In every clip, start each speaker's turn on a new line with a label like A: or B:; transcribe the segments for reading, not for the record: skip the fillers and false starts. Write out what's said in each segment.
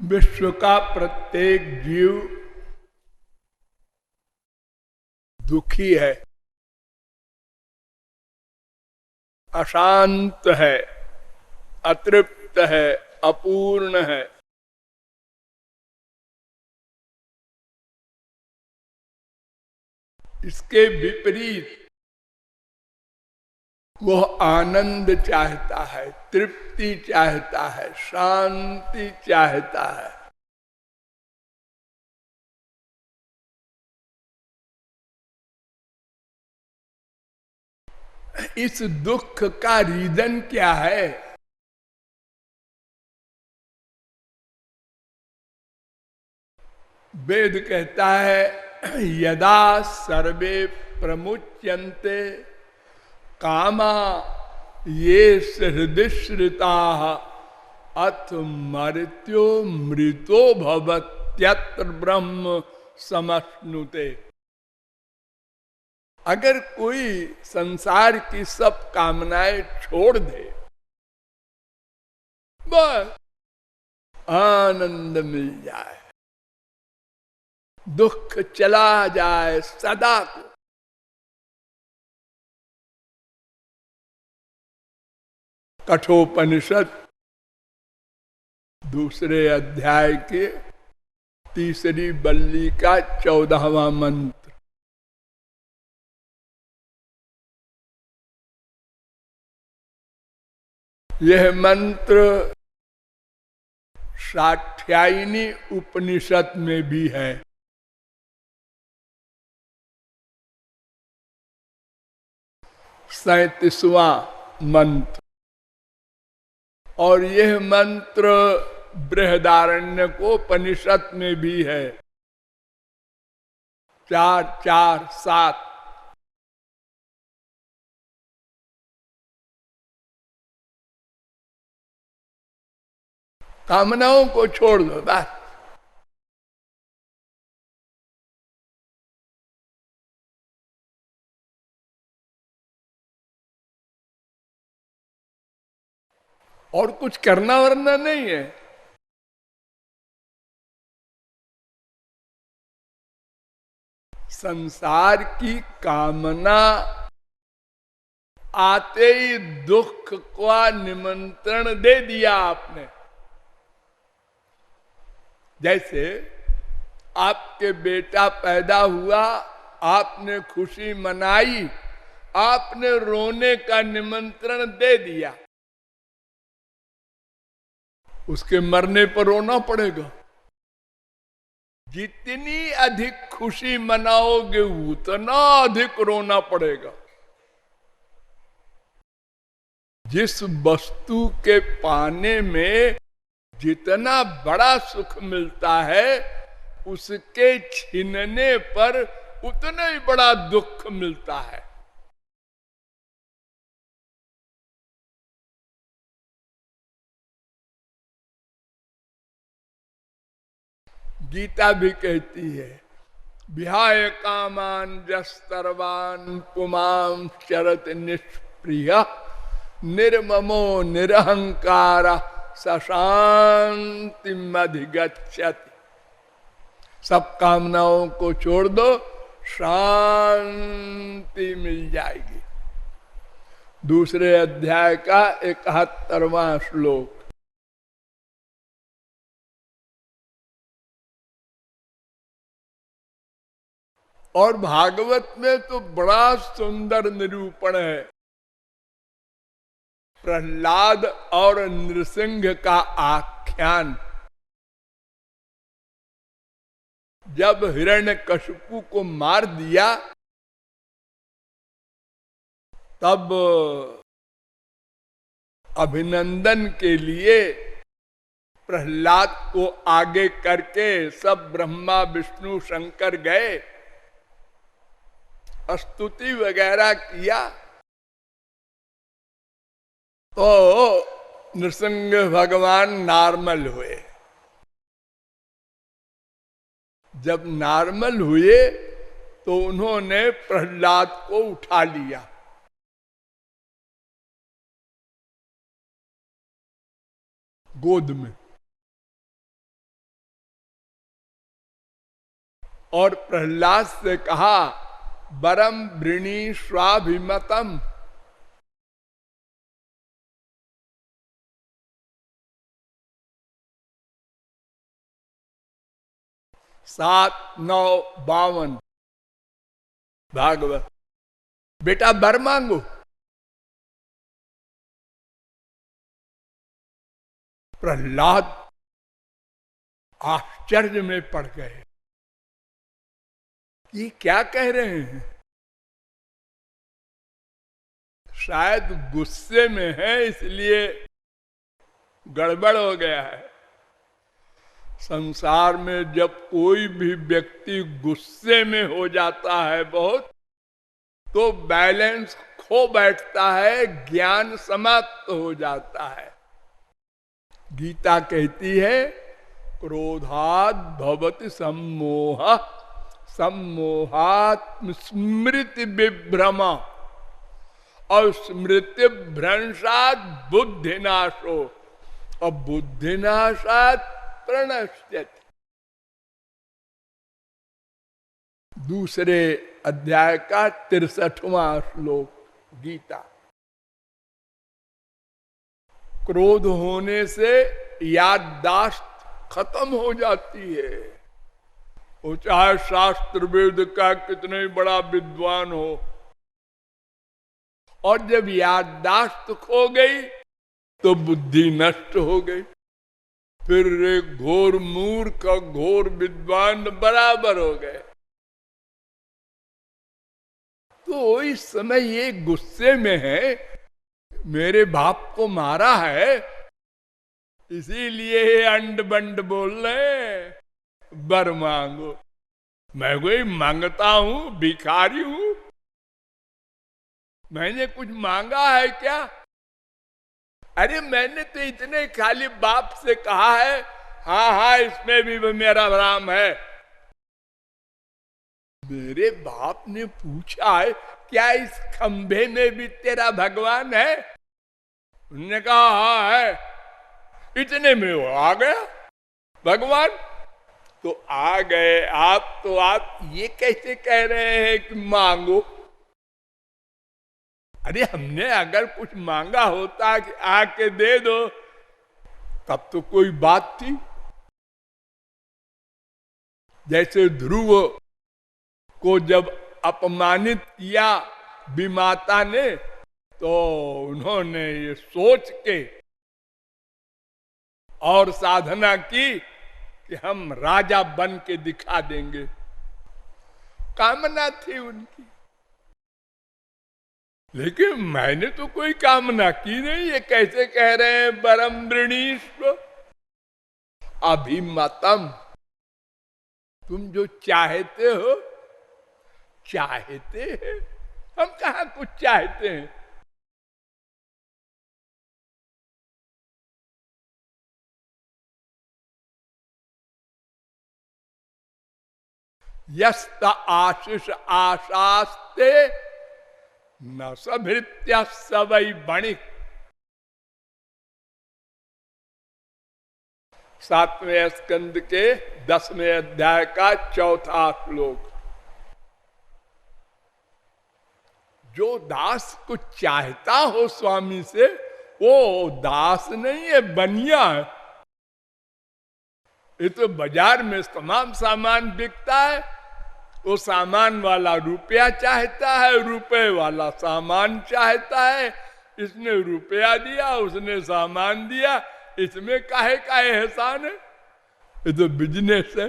A: विश्व का प्रत्येक जीव दुखी है, अशांत है, अतृप्त है, अपूर्ण है। इसके विपरीत वह आनंद चाहता है, तृप्ति चाहता है, शांति चाहता है। इस दुख का रीजन क्या है? वेद कहता है यदा सर्वे प्रमुच्यन्ते कामा ये हृदयश्रिता अथ मृत्यो मृतो भवत्यत्र ब्रह्म समश्नुते। अगर कोई संसार की सब कामनाएं छोड़ दे, बस आनंद मिल जाए, दुख चला जाए सदा को, कठोपनिषद दूसरे अध्याय के तीसरी बल्ली का 14वां मंत्र। यह मंत्र साठ्यायनी उपनिषद में भी है। सैंतीसवां मंत्र। और यह मंत्र बृहदारण्यकोपनिषद में भी है। 4-4-7। कामनाओं को छोड़ दो बस। और कुछ करना वरना नहीं है। संसार की कामना आते ही दुख का निमंत्रण दे दिया आपने। जैसे आपके बेटा पैदा हुआ, आपने खुशी मनाई, आपने रोने का निमंत्रण दे दिया, उसके मरने पर रोना पड़ेगा। जितनी अधिक खुशी मनाओगे उतना अधिक रोना पड़ेगा। जिस वस्तु के पाने में जितना बड़ा सुख मिलता है, उसके छीनने पर उतना ही बड़ा दुख मिलता है। गीता भी कहती है विहाय कामान जस्तर्वान पुमां चरत निष्प्रिय निर्ममो निरहंकार सशांति अधिगच्छति। सब कामनाओं को छोड़ दो, शांति मिल जाएगी। दूसरे अध्याय का 71वां श्लोक। और भागवत में तो बड़ा सुंदर निरूपण है। प्रहलाद और नृसिंह का आख्यान। जब हिरण्यकशिपु को मार दिया, तब अभिनंदन के लिए प्रहलाद को आगे करके सब ब्रह्मा विष्णु शंकर गए, स्तुति वगैरह किया। तो नृसिंह भगवान नॉर्मल हुए। जब नॉर्मल हुए तो उन्होंने प्रहलाद को उठा लिया, गोद में। और प्रहलाद से कहा वरम वृणी स्वाभिमतम, सात नौ 52 भागवत। बेटा वर मांगो। प्रहलाद आश्चर्य में पड़ गए, ये क्या कह रहे हैं। शायद गुस्से में है इसलिए गड़बड़ हो गया है। संसार में जब कोई भी व्यक्ति गुस्से में हो जाता है बहुत, तो बैलेंस खो बैठता है, ज्ञान समाप्त हो जाता है। गीता कहती है क्रोधात् भवति सम्मोह, सम्मोहात् स्मृति विभ्रम, और स्मृति भ्रंशात् बुद्धिनाशो, और बुद्धिनाशात् प्रणश्यति। दूसरे अध्याय का 63वां श्लोक गीता। क्रोध होने से याददाश्त खत्म हो जाती है। वो चाहे शास्त्र वेद का कितने बड़ा विद्वान हो, और जब याददाश्त खो गई तो बुद्धि नष्ट हो गई। फिर एक घोर मूर्ख और घोर विद्वान बराबर हो गए। तो इस समय ये गुस्से में है, मेरे बाप को मारा है, इसीलिए अंड बंड बोल रहे वर मांगो। मैं कोई मांगता हूं, भिखारी हूं? मैंने कुछ मांगा है क्या? अरे मैंने तो इतने खाली बाप से कहा है हाँ हाँ इसमें भी मेरा राम है। मेरे बाप ने पूछा है क्या इस खंभे में भी तेरा भगवान है? उन्होंने कहा हाँ है। इतने में वो आ गया भगवान। तो आ गए आप, तो आप ये कैसे कह रहे हैं कि मांगो? अरे हमने अगर कुछ मांगा होता कि आके दे दो, तब तो कोई बात थी। जैसे ध्रुव को जब अपमानित किया विमाता ने, तो उन्होंने ये सोच के और साधना की कि हम राजा बन के दिखा देंगे। कामना थी उनकी, लेकिन मैंने तो कोई कामना की नहीं। ये कैसे कह रहे हैं परम वृणीस्व अभिमतम? तुम जो चाहते हो, चाहते हैं, हम कहा कुछ चाहते हैं। यस्त आशीष आशास्ते न सभृत्य सवै बणिक। 7वें स्कंद के 10वें अध्याय का 4था श्लोक। जो दास कुछ चाहता हो स्वामी से, वो दास नहीं है, बनिया है। ये तो बाजार में तमाम सामान बिकता है। वो सामान वाला रुपया चाहता है, रुपए वाला सामान चाहता है। इसने रुपया दिया, उसने सामान दिया, इसमें काहे काहे एहसान है? ये तो बिजनेस है।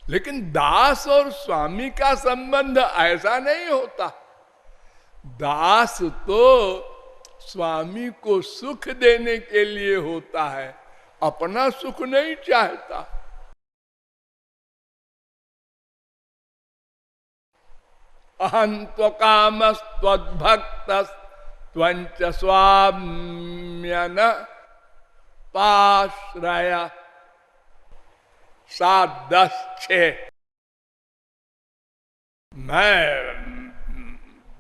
A: लेकिन दास और स्वामी का संबंध ऐसा नहीं होता। दास तो स्वामी को सुख देने के लिए होता है, अपना सुख नहीं चाहता। अहं त्वकामस्त्वद्भक्त त्वंच स्वाम्यन पाश्रय। 7-10-6। मैं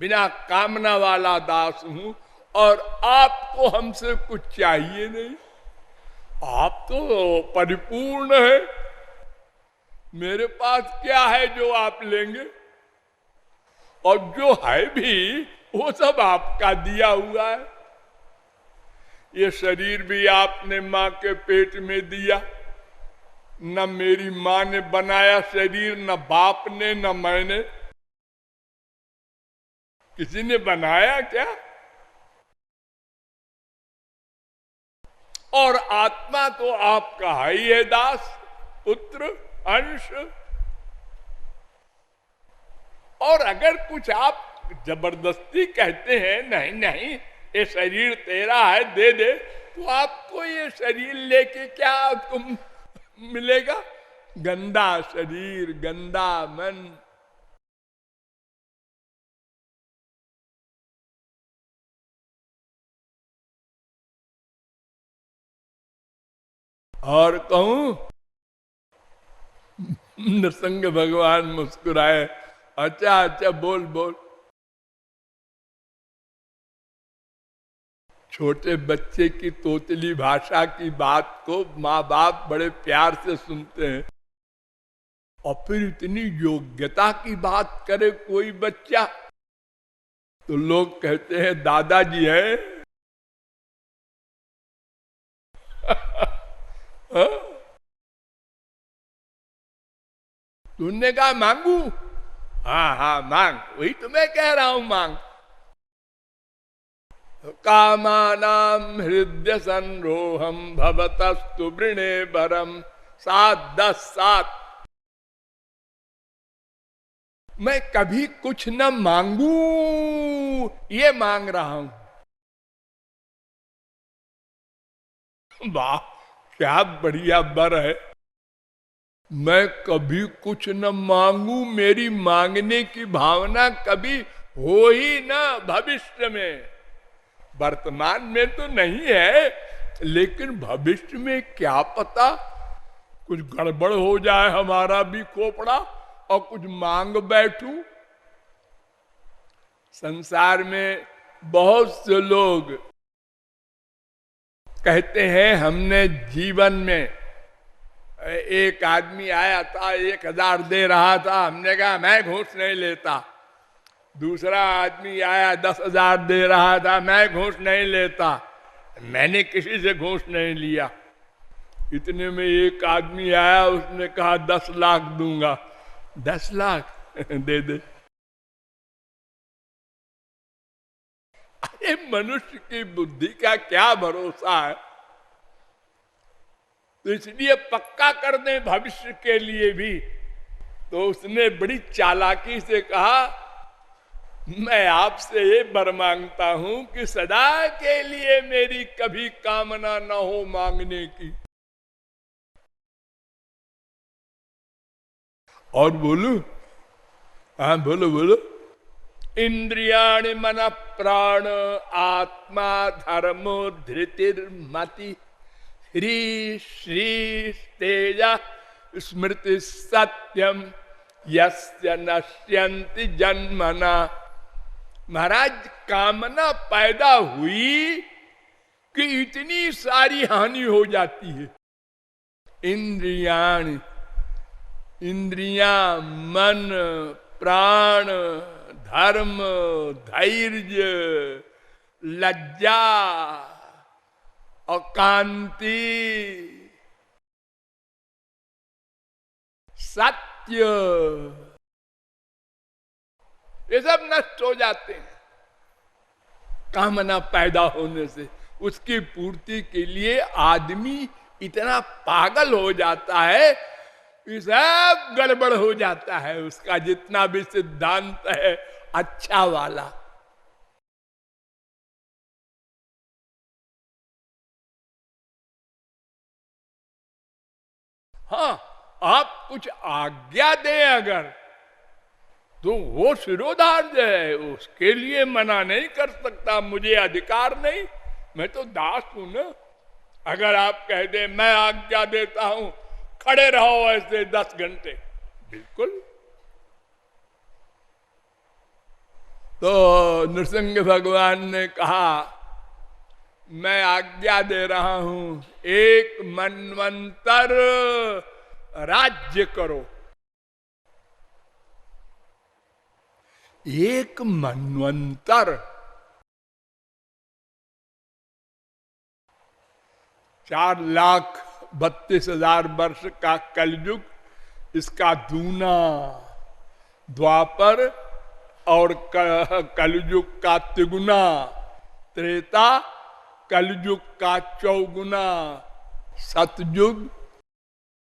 A: बिना कामना वाला दास हूं और आपको हमसे कुछ चाहिए नहीं। आप तो परिपूर्ण है, मेरे पास क्या है जो आप लेंगे? और जो है भी वो सब आपका दिया हुआ है। ये शरीर भी आपने माँ के पेट में दिया, न मेरी माँ ने बनाया शरीर, न बाप ने, न मैंने, किसी ने बनाया क्या? और आत्मा तो आपका ही है, दास, पुत्र, अंश। और अगर कुछ आप जबरदस्ती कहते हैं नहीं नहीं ये शरीर तेरा है, दे दे, तो आपको ये शरीर लेके क्या तुम मिलेगा? गंदा शरीर, गंदा मन। और कहूं, नृसिंह भगवान मुस्कुराए, अच्छा अच्छा बोल बोल। छोटे बच्चे की तोतली भाषा की बात को माँ बाप बड़े प्यार से सुनते हैं, और फिर इतनी योग्यता की बात करे कोई बच्चा, तो लोग कहते हैं दादाजी है। तुमने कहा मांगू? हाँ हाँ मांग, वही तो मैं कह रहा हूं, मांग। कामानाम हृदय संरोहम भवतस्तु वृणे भरम। 7-10-7। मैं कभी कुछ न मांगू, ये मांग रहा हूं। वाह, क्या बढ़िया बर है। मैं कभी कुछ न मांगू, मेरी मांगने की भावना कभी हो ही ना भविष्य में। वर्तमान में तो नहीं है, लेकिन भविष्य में क्या पता कुछ गड़बड़ हो जाए, हमारा भी खोपड़ा, और कुछ मांग बैठूं। संसार में बहुत से लोग कहते हैं हमने जीवन में, एक आदमी आया था 1000 दे रहा था, हमने कहा मैं घूस नहीं लेता। दूसरा आदमी आया 10,000 दे रहा था, मैं घूस नहीं लेता। मैंने किसी से घूस नहीं लिया। इतने में एक आदमी आया, उसने कहा 10 लाख दूंगा। 10 लाख दे दे। अरे मनुष्य की बुद्धि का क्या भरोसा है। तो इसलिए पक्का कर दे भविष्य के लिए भी। तो उसने बड़ी चालाकी से कहा मैं आपसे ये वर मांगता हूं कि सदा के लिए मेरी कभी कामना न हो मांगने की। और बोलू? हाँ बोलो बोलो। इंद्रियाणि मन प्राण आत्मा धर्मो धृतिर्मति ह्री श्री तेज स्मृति सत्यम यस्य नश्यन्ति जन्मना। महाराज, कामना पैदा हुई कि इतनी सारी हानि हो जाती है। इंद्रियाण, इंद्रियां, मन, प्राण, धर्म, धैर्य, लज्जा, अकांति, सत्य, ये सब नष्ट हो जाते हैं कामना पैदा होने से। उसकी पूर्ति के लिए आदमी इतना पागल हो जाता है, सब गड़बड़ हो जाता है उसका जितना भी सिद्धांत है अच्छा वाला। हाँ, आप कुछ आज्ञा दें अगर, तो वो शिरोधार्य है, उसके लिए मना नहीं कर सकता, मुझे अधिकार नहीं, मैं तो दास हूं ना। अगर आप कह दे मैं आज्ञा देता हूं खड़े रहो ऐसे 10 घंटे, बिल्कुल। तो नृसिंह भगवान ने कहा मैं आज्ञा दे रहा हूं, एक मनवंतर राज्य करो। एक मनवंतर 4,32,000 वर्ष का कलयुग, इसका दूना द्वापर और कलयुग का तिगुना त्रेता, कलयुग का चौगुना सतयुग,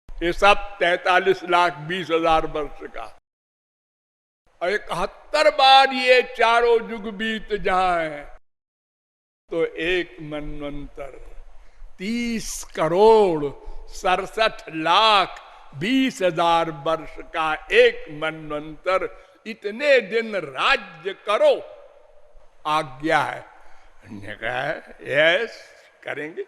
A: ये सब 43,20,000 वर्ष का। और 71 बार ये चारों युग बीत जाए तो एक मनवंतर 30,67,20,000 वर्ष का एक मनवंतर। इतने दिन राज्य करो, आज्ञा है। ने कहा यस करेंगे।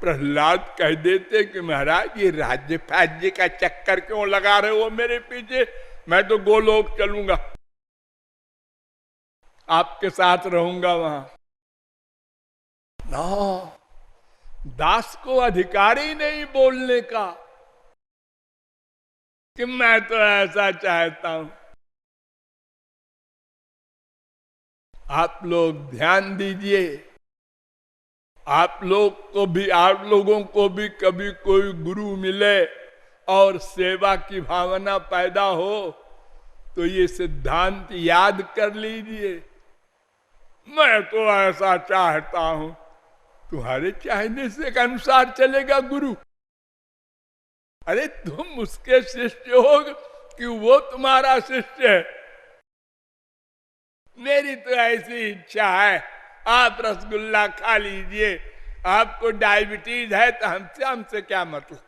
A: प्रहलाद कह देते कि महाराज ये राज्य फाज्य का चक्कर क्यों लगा रहे हो मेरे पीछे, मैं तो गोलोक चलूंगा, आपके साथ रहूंगा वहां। ना, दास को अधिकार ही नहीं बोलने का कि मैं तो ऐसा चाहता हूं। आप लोग ध्यान दीजिए, आप लोगों को भी कभी कोई गुरु मिले और सेवा की भावना पैदा हो तो ये सिद्धांत याद कर लीजिए, मैं तो ऐसा चाहता हूं। तुम्हारे चाहने से के अनुसार चलेगा गुरु? अरे तुम उसके शिष्य हो कि वो तुम्हारा शिष्य है? मेरी तो ऐसी इच्छा है, आप रसगुल्ला खा लीजिए, आपको डायबिटीज है तो हमसे क्या मतलब।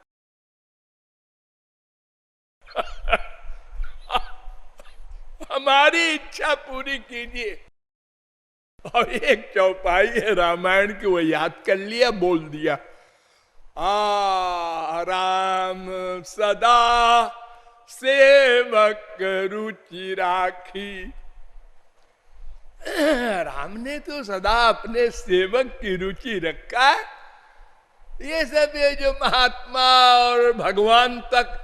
A: हमारी इच्छा पूरी कीजिए। और एक चौपाई है रामायण की, वो याद कर लिया, बोल दिया, राम सदा सेवक रुचि राखी। राम ने तो सदा अपने सेवक की रुचि रखा। ये सब ये जो महात्मा और भगवान तक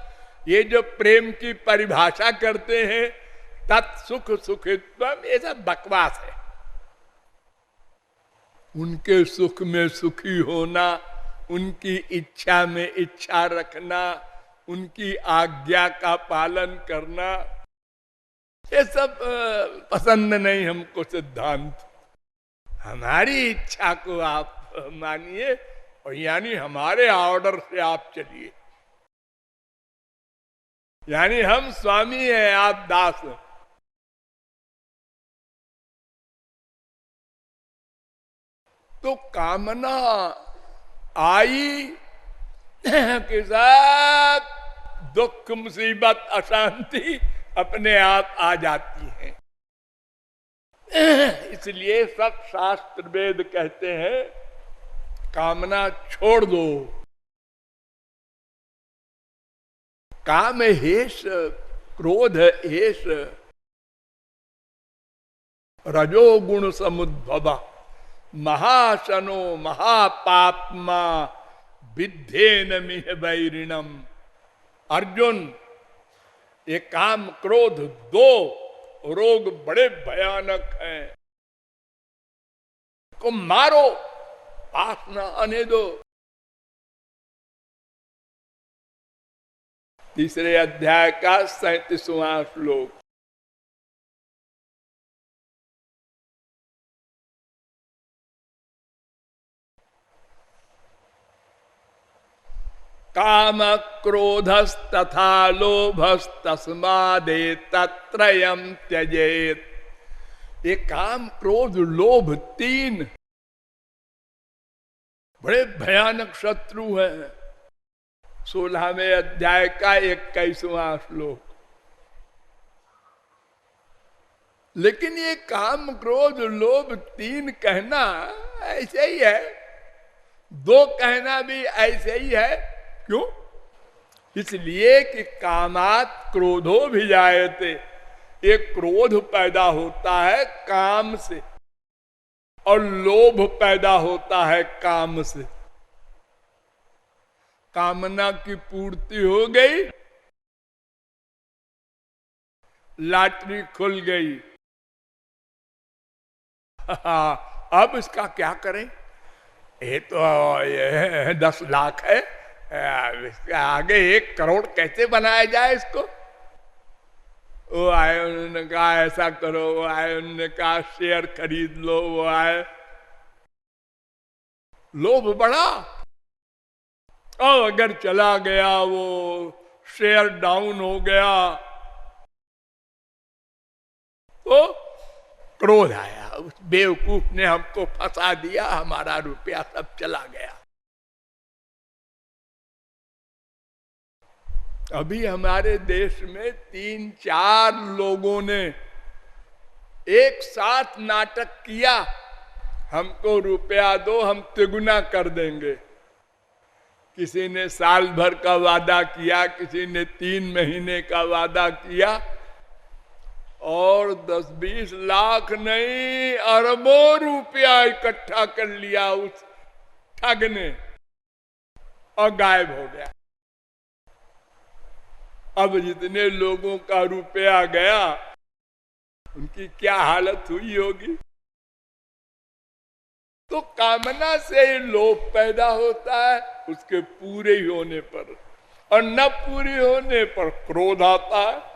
A: ये जो प्रेम की परिभाषा करते हैं, तत्सुख सुखित्वम, ये सब बकवास है। उनके सुख में सुखी होना, उनकी इच्छा में इच्छा रखना, उनकी आज्ञा का पालन करना, ये सब पसंद नहीं हमको सिद्धांत। हमारी इच्छा को आप मानिए और यानी हमारे ऑर्डर से आप चलिए, यानी हम स्वामी हैं, आप दास हैं। तो कामना आई कि सब दुख मुसीबत अशांति अपने आप आ जाती है। इसलिए सब शास्त्र वेद कहते हैं कामना छोड़ दो। काम हेष, क्रोध हेष, रजोगुण समुद्भव, महाशनो महापापमा विद्धेन मिह वैरिणम। अर्जुन, ये काम क्रोध दो रोग बड़े भयानक हैं, को मारो, पास न आने दो। तीसरे अध्याय का 37वां श्लोक। काम क्रोधस्तथा लोभस्तस्मादे तत्रयम् त्यजेत। ये काम क्रोध लोभ तीन बड़े भयानक शत्रु हैं। 16वें अध्याय का 21वां श्लोक। लेकिन ये काम क्रोध लोभ तीन कहना ऐसे ही है, दो कहना भी ऐसे ही है। क्यों? इसलिए कि कामात क्रोधो भी जायते, एक क्रोध पैदा होता है काम से और लोभ पैदा होता है काम से। कामना की पूर्ति हो गई लॉटरी खुल गई। अब इसका क्या करें? ये तो ये 10 लाख है, इसके आगे 1 करोड़ कैसे बनाया जाए इसको? वो आए, उन्होंने कहा ऐसा करो, वो आए, उन्होंने कहा शेयर खरीद लो, वो आए, लोभ बढ़ा। और अगर चला गया, वो शेयर डाउन हो गया तो क्रोध आया, उस बेवकूफ ने हमको फंसा दिया, हमारा रुपया सब चला गया। अभी हमारे देश में 3-4 लोगों ने एक साथ नाटक किया, हमको रुपया दो, हम तिगुना कर देंगे। किसी ने साल भर का वादा किया, किसी ने 3 महीने का वादा किया, और 10-20 लाख नहीं, अरबों रुपया इकट्ठा कर लिया उस ठग ने, और गायब हो गया। अब जितने लोगों का रुपया गया, उनकी क्या हालत हुई होगी? तो कामना से लोभ पैदा होता है, उसके पूरे होने पर, और न पूरे होने पर क्रोध आता है।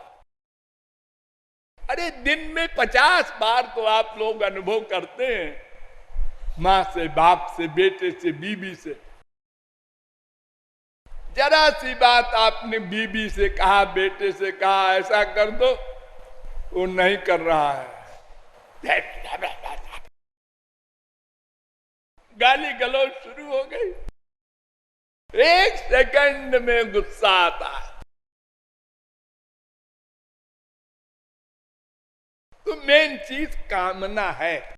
A: अरे दिन में 50 बार तो आप लोग अनुभव करते हैं, मां से, बाप से, बेटे से, बीबी से। जरा सी बात आपने बीबी से कहा, बेटे से कहा, ऐसा कर दो, वो नहीं कर रहा है, गाली गलौज शुरू हो गई। 1 सेकंड में गुस्सा आता है। तो मेन चीज कामना है,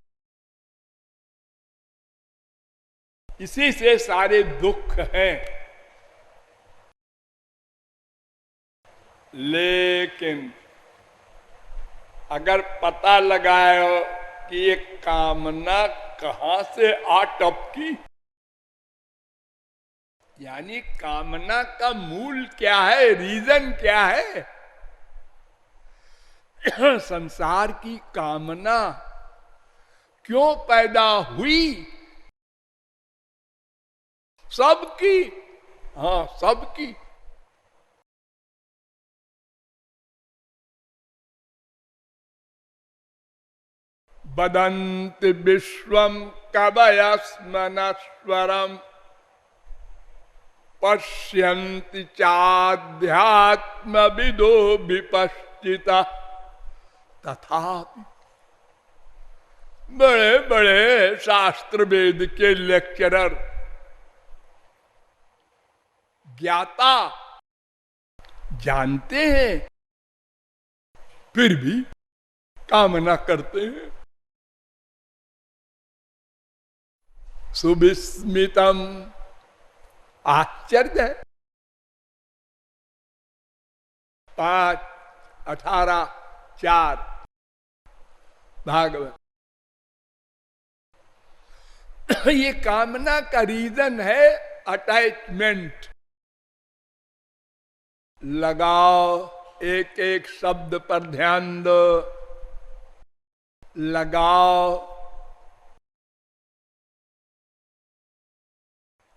A: इसी से सारे दुख हैं। लेकिन अगर पता लगाए कि ये कामना कहां से आ टपकी, यानी कामना का मूल क्या है, रीजन क्या है, संसार की कामना क्यों पैदा हुई? सबकी, हाँ सबकी। बदन्ति विश्वम कवयस्मनश्वरम पश्यन्ति चाध्यात्म विदो विपश्चिता तथापि। बड़े बड़े शास्त्र वेद के लेक्चरर, ज्ञाता जानते हैं, फिर भी कामना करते हैं। सुविस्मितम, आश्चर्य है। 5:18-4 भागवत। ये कामना का रीजन है अटैचमेंट। लगाओ, एक एक शब्द पर ध्यान दो, लगाओ।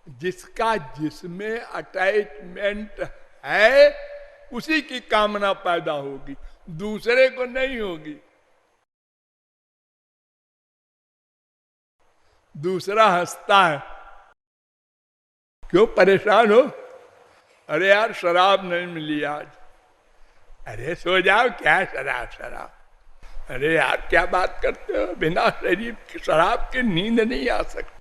A: जिसका जिसमें अटैचमेंट है, उसी की कामना पैदा होगी, दूसरे को नहीं होगी। दूसरा हंसता है, क्यों परेशान हो? अरे यार शराब नहीं मिली आज। अरे सो जाओ, क्या शराब शराब? अरे यार क्या बात करते हो, बिना शरीर की शराब की नींद नहीं आ सकती।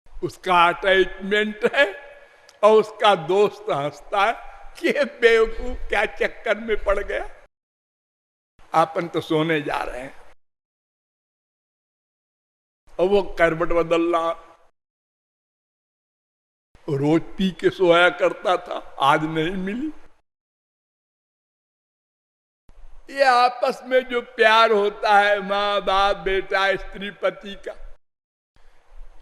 A: उसका अटैचमेंट है, और उसका दोस्त हंसता है कि बेवकूफ क्या चक्कर में पड़ गया। अपन तो सोने जा रहे हैं, और वो करवट बदल रहा। रोज पी के सोया करता था, आज नहीं मिली। ये आपस में जो प्यार होता है, माँ बाप बेटा स्त्री पति का,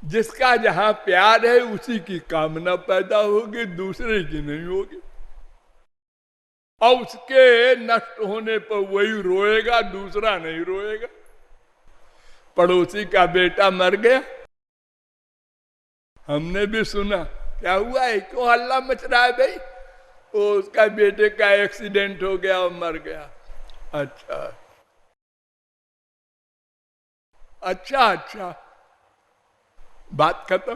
A: जिसका जहां प्यार है उसी की कामना पैदा होगी, दूसरे की नहीं होगी। और उसके नष्ट होने पर वही रोएगा, दूसरा नहीं रोएगा। पड़ोसी का बेटा मर गया, हमने भी सुना। क्या हुआ है, क्यों हल्ला मच रहा है भाई? वो उसका बेटे का एक्सीडेंट हो गया और मर गया। अच्छा अच्छा अच्छा, बात खत्म।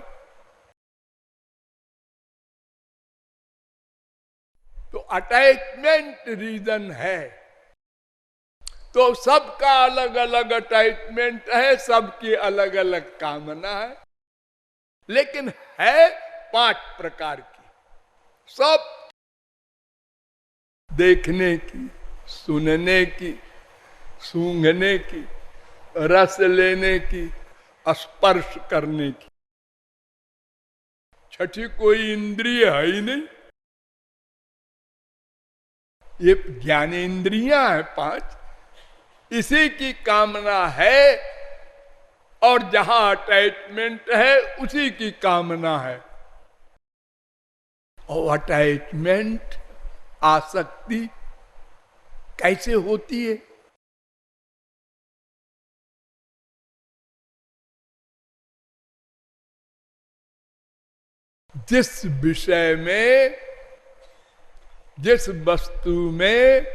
A: तो अटैचमेंट रीजन है। तो सबका अलग अलग अटैचमेंट है, सबकी अलग अलग कामना है, लेकिन है 5 प्रकार की। सब देखने की, सुनने की, सूंघने की, रस लेने की, स्पर्श करने की। छठी कोई इंद्रिय है ही नहीं। ये ज्ञानेन्द्रियां है 5, इसी की कामना है, और जहां अटैचमेंट है उसी की कामना है। और अटैचमेंट, आसक्ति कैसे होती है? जिस विषय में, जिस वस्तु में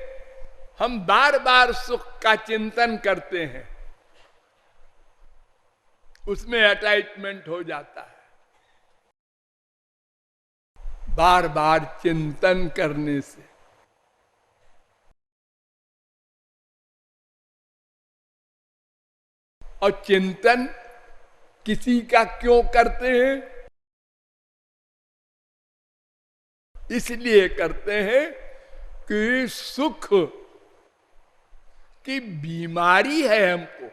A: हम बार बार सुख का चिंतन करते हैं, उसमें अटैचमेंट हो जाता है। बार बार चिंतन करने से। और चिंतन किसी का क्यों करते हैं? इसलिए करते हैं कि सुख की बीमारी है हमको।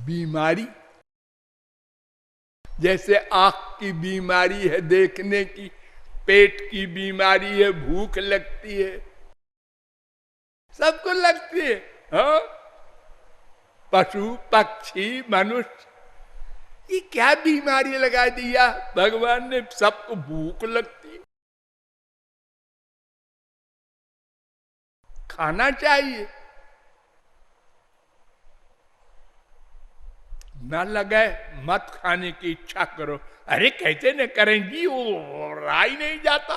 A: बीमारी जैसे आंख की बीमारी है देखने की, पेट की बीमारी है, भूख लगती है, सबको लगती है। हाँ, पशु पक्षी मनुष्य, ये क्या बीमारी लगा दिया भगवान ने? सबको भूख लगती है, खाना चाहिए। न लगे मत खाने की इच्छा करो। अरे कैसे न करेंगी, वो रहा ही नहीं जाता।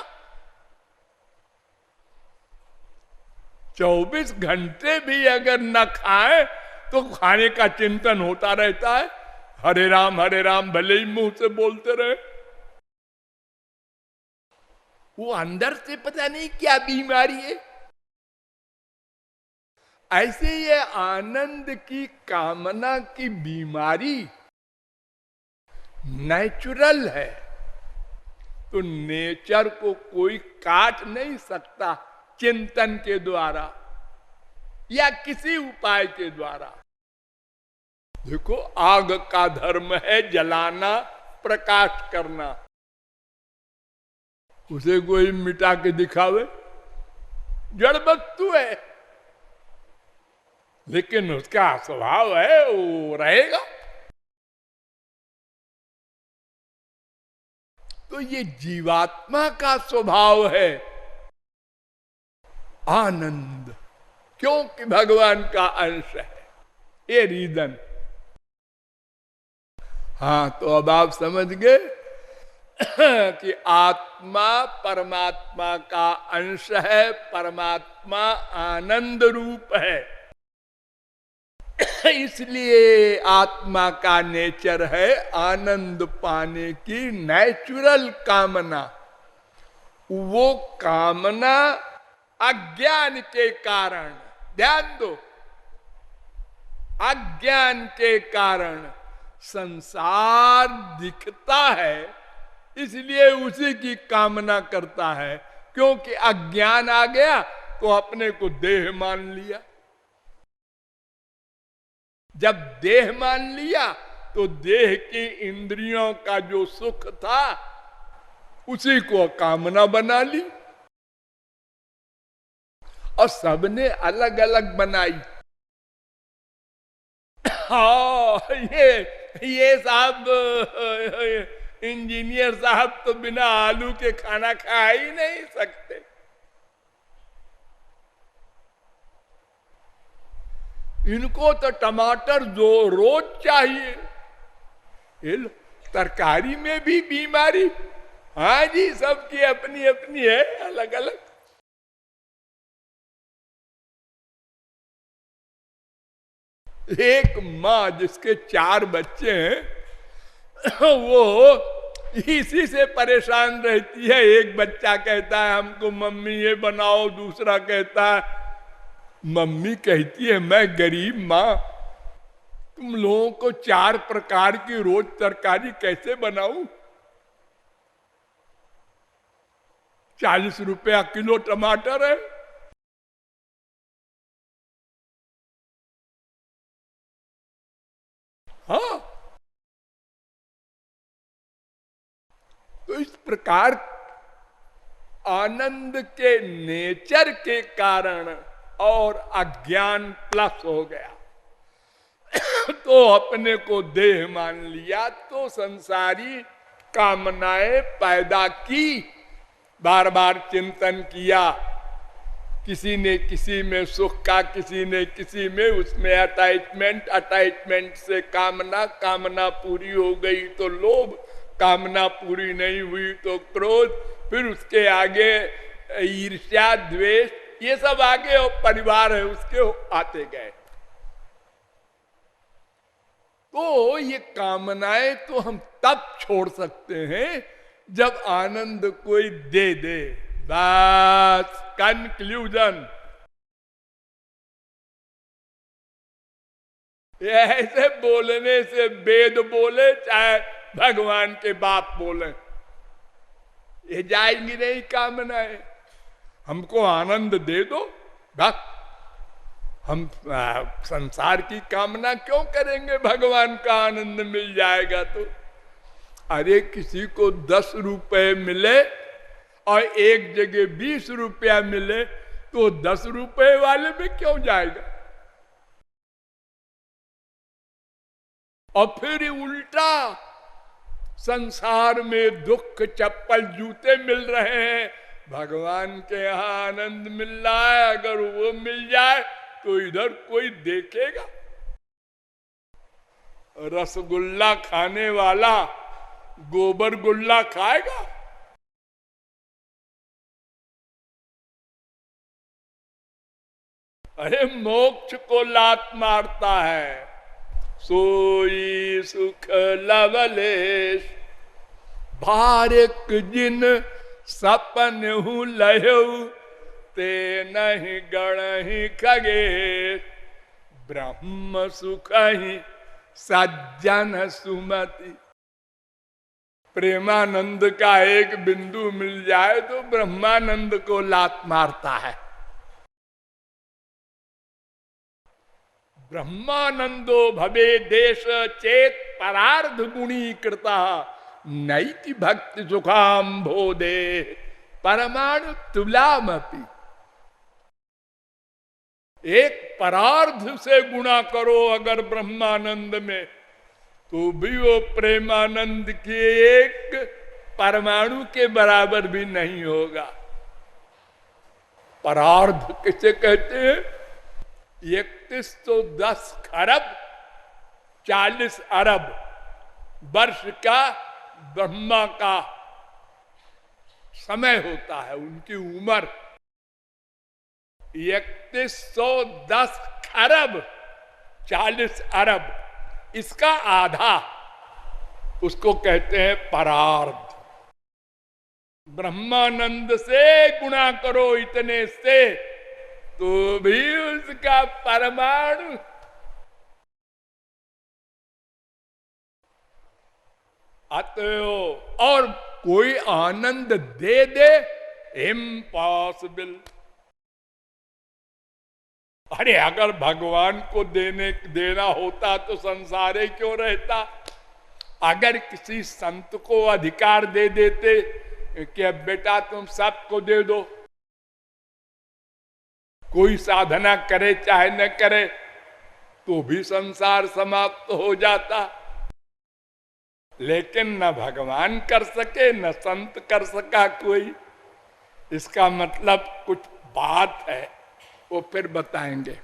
A: 24 घंटे भी अगर न खाए तो खाने का चिंतन होता रहता है। हरे राम भले ही मुंह से बोलते रहे, वो अंदर से पता नहीं क्या बीमारी है। ऐसे ये आनंद की कामना की बीमारी नेचुरल है, तो नेचर को कोई काट नहीं सकता चिंतन के द्वारा या किसी उपाय के द्वारा। देखो, आग का धर्म है जलाना, प्रकाश करना। उसे कोई मिटा के दिखावे, जड़ वस्तु है, लेकिन उसका स्वभाव है, वो रहेगा। तो ये जीवात्मा का स्वभाव है आनंद, क्योंकि भगवान का अंश है। ये रीजन। हाँ, तो अब आप समझ गए कि आत्मा परमात्मा का अंश है, परमात्मा आनंद रूप है। इसलिए आत्मा का नेचर है आनंद पाने की नेचुरल कामना। वो कामना अज्ञान के कारण, ध्यान दो, अज्ञान के कारण संसार दिखता है, इसलिए उसी की कामना करता है। क्योंकि अज्ञान आ गया तो अपने को देह मान लिया। जब देह मान लिया तो देह की इंद्रियों का जो सुख था उसी को कामना बना ली, और सबने अलग अलग बनाई। हाँ, ये साहब इंजीनियर साहब तो बिना आलू के खाना खा ही नहीं सकते। इनको तो टमाटर जो रोज चाहिए। ये लो, तरकारी में भी बीमारी। हाँ जी, सबकी अपनी अपनी है, अलग अलग। एक माँ जिसके 4 बच्चे हैं वो इसी से परेशान रहती है। एक बच्चा कहता है हमको मम्मी ये बनाओ, दूसरा कहता है, मम्मी कहती है मैं गरीब माँ, तुम लोगों को 4 प्रकार की रोज तरकारी कैसे बनाऊं? 40 रुपया किलो टमाटर है। हाँ, तो इस प्रकार आनंद के नेचर के कारण और अज्ञान प्लस हो गया तो अपने को देह मान लिया, तो संसारी कामनाएं पैदा की, बार बार चिंतन किया, किसी ने किसी में सुख का, किसी ने किसी में, उसमें अटैचमेंट, अटैचमेंट से कामना, कामना पूरी हो गई तो लोभ, कामना पूरी नहीं हुई तो क्रोध, फिर उसके आगे ईर्ष्या, द्वेष, ये सब आगे और परिवार है उसके आते गए। तो ये कामनाएं तो हम तब छोड़ सकते हैं जब आनंद कोई दे दे। बस कंक्लूजन। ऐसे बोलने से वेद बोले चाहे भगवान के बाप बोले, ये जाएंगी नहीं कामनाएं। हमको आनंद दे दो, बस हम संसार की कामना क्यों करेंगे? भगवान का आनंद मिल जाएगा तो। अरे किसी को 10 रुपए मिले और एक जगह 20 रुपया मिले तो 10 रुपए वाले में क्यों जाएगा? और फिर उल्टा संसार में दुख, चप्पल, जूते मिल रहे हैं, भगवान के यहां आनंद मिल रहा है, अगर वो मिल जाए तो इधर कोई देखेगा? रसगुल्ला खाने वाला गोबर गुल्ला खाएगा? अरे मोक्ष को लात मारता है, सोई सुख लवलेश, भारक जिन सपन हूं लहु, ते नहीं गणहि खगेश, ब्रह्म सुख ही सज्जन सुमति। प्रेमानंद का एक बिंदु मिल जाए तो ब्रह्मानंद को लात मारता है। ब्रह्मानंदो भवे देश चेत परार्ध गुणी कृता, नैति भक्ति सुखाम भोदे परमाणु तुलामपि। एक परार्ध से गुणा करो अगर ब्रह्मानंद में, तो भी वो प्रेमानंद के एक परमाणु के बराबर भी नहीं होगा। परार्ध किसे कहते हैं? 31 तो 10 खरब 40 अरब वर्ष का ब्रह्मा का समय होता है, उनकी उम्र 3110 खरब 40 अरब, इसका आधा उसको कहते हैं परार्ध। ब्रह्मानंद से गुणा करो इतने से, तो भी उसका परमाणु अतएव और कोई आनंद दे दे, इम्पॉसिबल। अरे अगर भगवान को देना होता तो संसार ही क्यों रहता? अगर किसी संत को अधिकार दे देते कि अब बेटा तुम सबको दे दो, कोई साधना करे चाहे न करे, तो भी संसार समाप्त हो जाता। लेकिन न भगवान कर सके न संत कर सका कोई। इसका मतलब कुछ बात है, वो फिर बताएंगे।